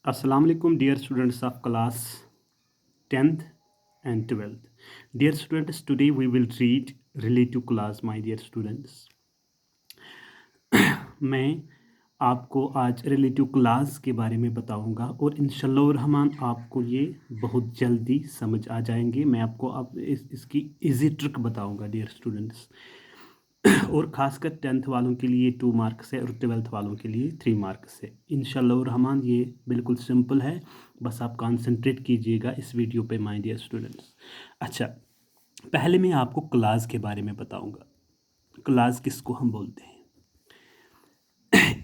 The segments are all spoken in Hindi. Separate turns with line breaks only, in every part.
Assalamu alaikum dear students of class 10th and 12th. Dear students, today we will read relative clause my dear students. मैं आपको आज रिलेटिव क्लास के बारे में बताऊंगा और इंशाल्लाह रहमान आपको ये बहुत जल्दी समझ आ जाएंगे। मैं आपको अब इसकी इजी ट्रिक बताऊंगा डियर स्टूडेंट्स। और ख़ासकर 10th वालों के लिए 2 मार्क्स है और 12th वालों के लिए 3 मार्क्स है। इंशाल्लाह रहमान ये बिल्कुल सिंपल है, बस आप कंसंट्रेट कीजिएगा इस वीडियो पे माय डियर स्टूडेंट्स। अच्छा, पहले मैं आपको क्लास के बारे में बताऊंगा। क्लास किसको हम बोलते हैं?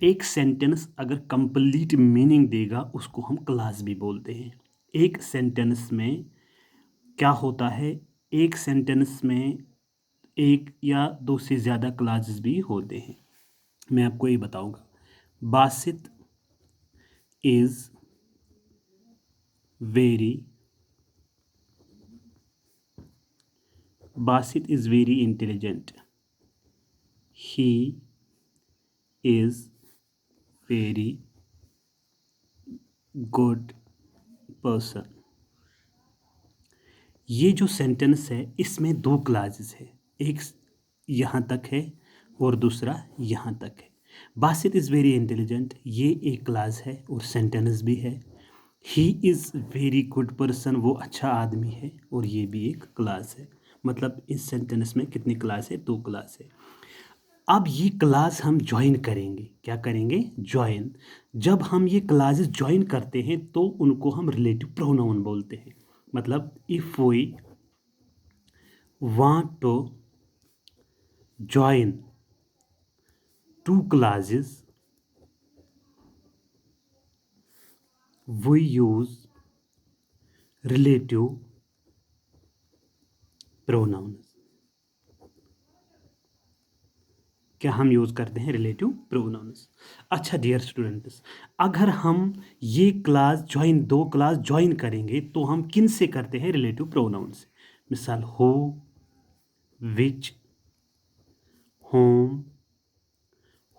एक सेंटेंस अगर कंप्लीट मीनिंग देगा उसको हम क्लास भी बोलते हैं। एक सेंटेंस में क्या होता है, एक सेंटेंस में एक या दो से ज़्यादा क्लासेस भी होते हैं। मैं आपको ये बताऊंगा। Basit is very Basit is very intelligent. He is very good person. ये जो सेंटेंस है इसमें 2 क्लासेस है, एक यहाँ तक है और दूसरा यहाँ तक है। बासित इज़ वेरी इंटेलिजेंट ये एक क्लास है और सेंटेंस भी है। He is very good person वो अच्छा आदमी है और ये भी एक क्लास है। मतलब इस सेंटेंस में कितनी क्लास है? 2 क्लास है। अब ये क्लास हम ज्वाइन करेंगे। क्या करेंगे? ज्वाइन। जब हम ये क्लासेस ज्वाइन करते हैं तो उनको हम रिलेटिव प्रोनाउन बोलते हैं। मतलब if we want to join 2 classes, we use relative pronouns। क्या हम यूज़ करते हैं? Relative pronouns. अच्छा डियर स्टूडेंट्स, अगर हम ये क्लास ज्वाइन 2 क्लास ज्वाइन करेंगे तो हम किन से करते हैं? रिलेटिव प्रोनाउन से। मिसाल हो, विच, होम,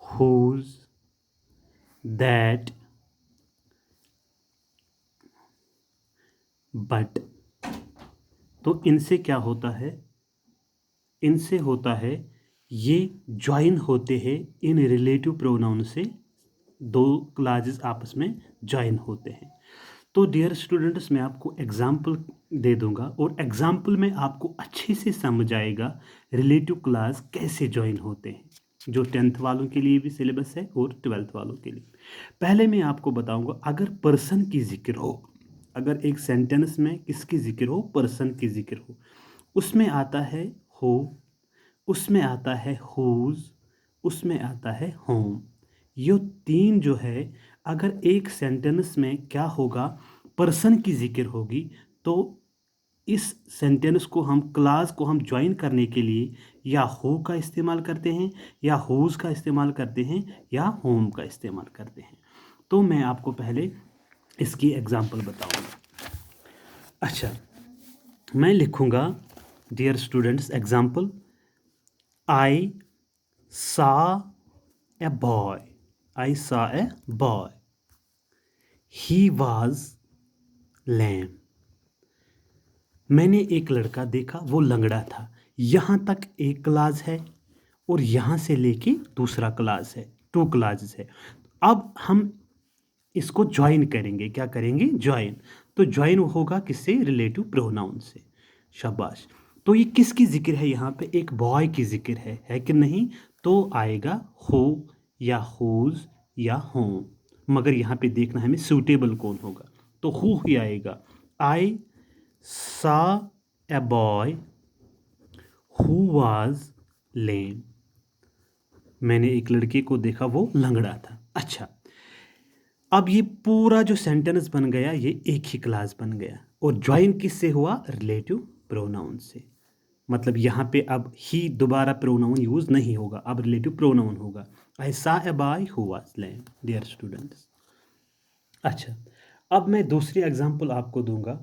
हुज, दैट, बट। तो इनसे क्या होता है? इनसे होता है ये ज्वाइन होते हैं इन रिलेटिव प्रोनाउन से। 2 क्लासेस आपस में ज्वाइन होते हैं। तो डियर स्टूडेंट्स, मैं आपको एग्जाम्पल दे दूंगा और एग्जाम्पल में आपको अच्छे से समझ आएगा रिलेटिव क्लास कैसे ज्वाइन होते हैं, जो 10th वालों के लिए भी सिलेबस है और 12th वालों के लिए। पहले मैं आपको बताऊंगा, अगर पर्सन की जिक्र हो, अगर एक सेंटेंस में किसकी जिक्र हो? पर्सन की जिक्र हो, उसमें आता है हो, उसमें आता है हुज, उसमें आता है होम। ये 3 जो है, अगर एक सेंटेंस में क्या होगा? पर्सन की जिक्र होगी, तो इस सेंटेंस को हम क्लास को हम ज्वाइन करने के लिए या हो का इस्तेमाल करते हैं, या हुज का इस्तेमाल करते हैं, या होम का इस्तेमाल करते हैं। तो मैं आपको पहले इसकी एग्जांपल बताऊंगा। अच्छा, मैं लिखूंगा dear students example. I saw a boy. I saw a boy. He was lame. मैंने एक लड़का देखा, वो लंगड़ा था। यहाँ तक एक क्लास है और यहाँ से लेके दूसरा क्लास है, 2 क्लासेस है। अब हम इसको ज्वाइन करेंगे। क्या करेंगे? ज्वाइन। तो ज्वाइन होगा किससे? रिलेटिव प्रोनाउन से। शाबाश। तो ये किसकी जिक्र है? यहाँ पे एक बॉय की जिक्र है कि नहीं? तो आएगा हो या होज या होम। मगर यहाँ पे देखना हमें सूटेबल कौन होगा, तो हु ही आएगा। I saw a boy who was लेम। मैंने एक लड़के को देखा, वो लंगड़ा था। अच्छा, अब ये पूरा जो सेंटेंस बन गया ये एक ही क्लास बन गया और ज्वाइन किससे हुआ? रिलेटिव प्रोनाउन से। मतलब यहाँ पे अब ही दोबारा प्रोनाउन यूज नहीं होगा, अब रिलेटिव प्रोनाउन होगा। I saw a boy who was lame. Dear students, अच्छा, अब मैं दूसरी एग्जांपल आपको दूंगा।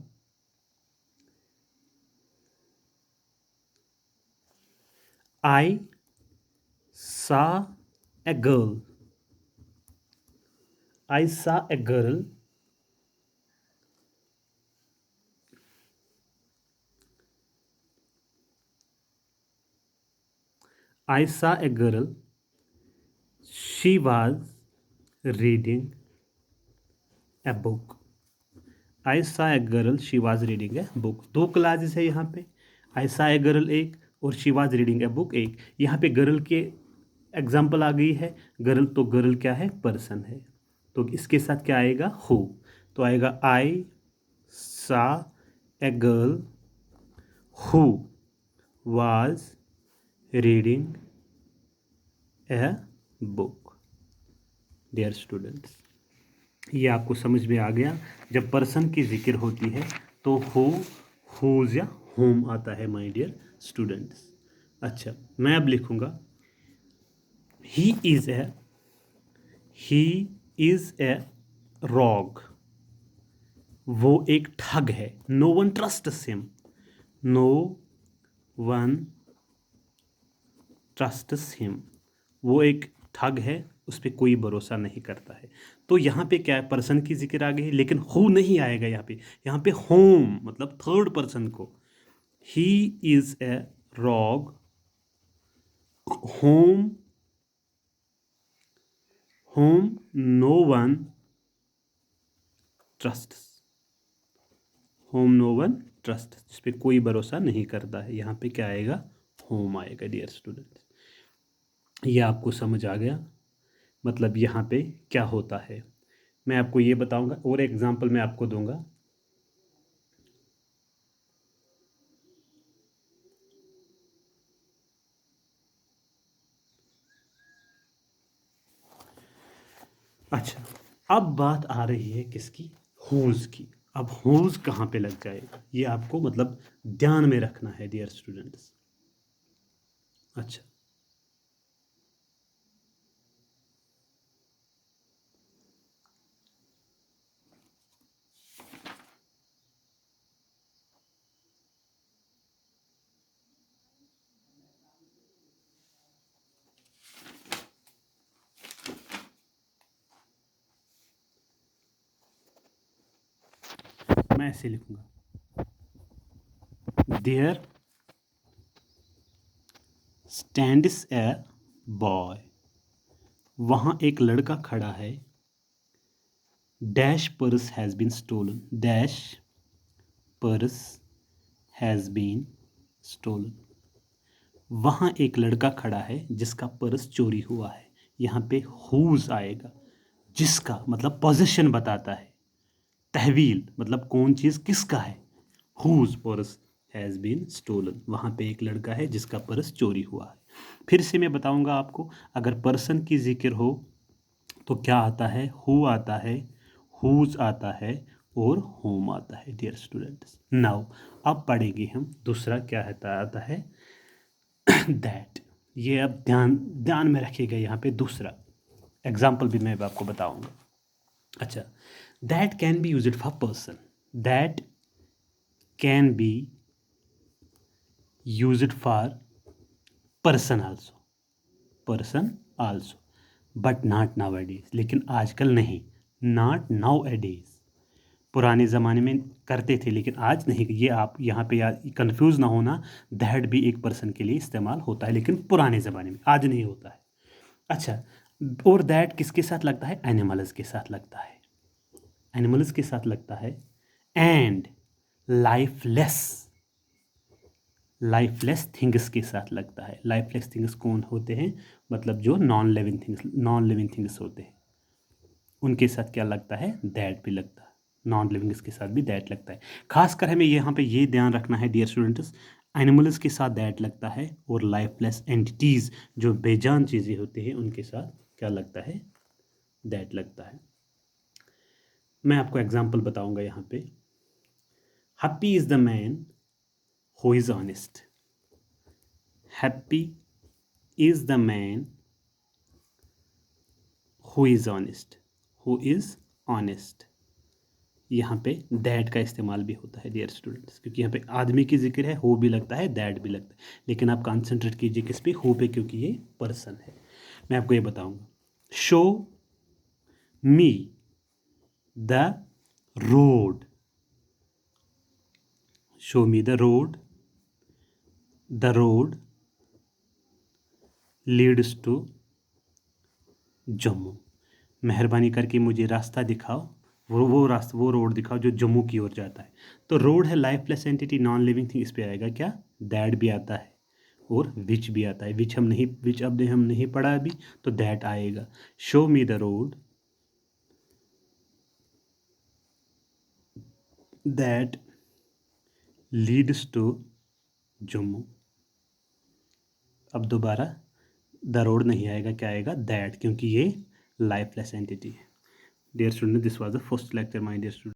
आई saw a girl. I saw a girl I saw a girl. She was reading a book. I saw a girl. She was reading a book. दो क्लासेस है यहाँ पे. I saw a girl एक और she was reading a book एक. यहाँ पे गर्ल के एग्जाम्पल आ गई है. गर्ल तो गर्ल क्या है? पर्सन है. तो इसके साथ क्या आएगा? हु. तो आएगा I saw a girl who was reading a book. Dear students, ये आपको समझ में आ गया. जब पर्सन की जिक्र होती है तो हो, हुज या होम आता है माय डियर स्टूडेंट्स. अच्छा, मैं अब लिखूंगा ही इज ए रॉग. वो एक ठग है. No one trusts him. No one trusts him. वो एक ठग है, उस पर कोई भरोसा नहीं करता है. तो यहाँ पे क्या है? पर्सन की जिक्र आ गई है, लेकिन हु नहीं आएगा यहाँ पे. यहाँ पे होम मतलब थर्ड पर्सन को. He is a rogue whom no one trust. Whom no one trust, जिस पे कोई भरोसा नहीं करता है. यहाँ पे क्या आएगा? होम आएगा. डियर स्टूडेंट्स, ये आपको समझ आ गया. मतलब यहाँ पे क्या होता है मैं आपको ये बताऊंगा, और एग्जांपल मैं आपको दूंगा. अच्छा, अब बात आ रही है किसकी? हुज की. अब हुज कहाँ पे लग जाएगा, ये आपको मतलब ध्यान में रखना है डियर स्टूडेंट्स. अच्छा, मैं ऐसे लिखूंगा. There stands a boy. वहाँ एक लड़का खड़ा है. Dash purse has been stolen. Dash purse has been stolen. वहाँ एक लड़का खड़ा है जिसका पर्स चोरी हुआ है. यहाँ पे हुज आएगा. जिसका मतलब पोजीशन बताता है. तहवील मतलब कौन चीज़ किसका है. Whose purse has been stolen. वहाँ पे एक लड़का है जिसका पर्स चोरी हुआ है. फिर से मैं बताऊंगा आपको. अगर पर्सन की जिक्र हो तो क्या आता है? हु आता है, हुज आता है और होम आता है. डियर स्टूडेंट्स, नाउ अब पढ़ेंगे हम दूसरा. क्या आता है? दैट. ये अब ध्यान ध्यान में रखिएगा. यहाँ पे दूसरा एग्जाम्पल भी मैं आपको बताऊंगा. अच्छा, that can be used for person. That can be used for person also. Person also, but not nowadays. लेकिन आजकल नहीं. Not nowadays. पुराने ज़माने में करते थे लेकिन आज नहीं. ये आप यहाँ पे कंफ्यूज ना होना. दैट भी एक पर्सन के लिए इस्तेमाल होता है लेकिन पुराने ज़माने में, आज नहीं होता है. अच्छा, और दैट किसके साथ लगता है? एनिमल्स के साथ लगता है. एनिमल्स के साथ लगता है. And lifeless. लाइफलेस थिंग्स के साथ लगता है. लाइफलेस थिंग्स कौन होते हैं? मतलब जो नॉन लिविंग थिंग्स होते हैं उनके साथ क्या लगता है? दैट भी लगता है. नॉन लिविंग्स के साथ भी दैट लगता है. खासकर हमें यहाँ पे ये ध्यान रखना है डियर स्टूडेंट्स, एनिमल्स के साथ दैट लगता है और लाइफलेस एंटिटीज़ जो बेजान चीज़ें होती हैं उनके साथ क्या लगता है? दैट लगता है. मैं आपको एग्जाम्पल बताऊंगा यहाँ पे. Happy is the man who is honest. Happy is the man who is honest. Who is honest. यहाँ पे दैट का इस्तेमाल भी होता है डियर स्टूडेंट्स, क्योंकि यहाँ पे आदमी की जिक्र है. हो भी लगता है, दैट भी लगता है. लेकिन आप कंसंट्रेट कीजिए किस पे? हो पे, क्योंकि ये पर्सन है. मैं आपको ये बताऊंगा. Show me the road. Show me the road. The road leads to Jammu. मेहरबानी करके मुझे रास्ता दिखाओ, वो रोड दिखाओ जो जम्मू की ओर जाता है। तो रोड है lifeless entity, non living thing, इस पे आएगा क्या, दैट भी आता है और विच भी आता है। विच अब हम नहीं पढ़ा अभी, तो दैट आएगा। Show me the road that leads to Jammu. अब दोबारा द रोड नहीं आएगा, क्या आएगा, दैट, क्योंकि ये लाइफलेस एंटिटी है। Dear student, this was the first lecture my dear student.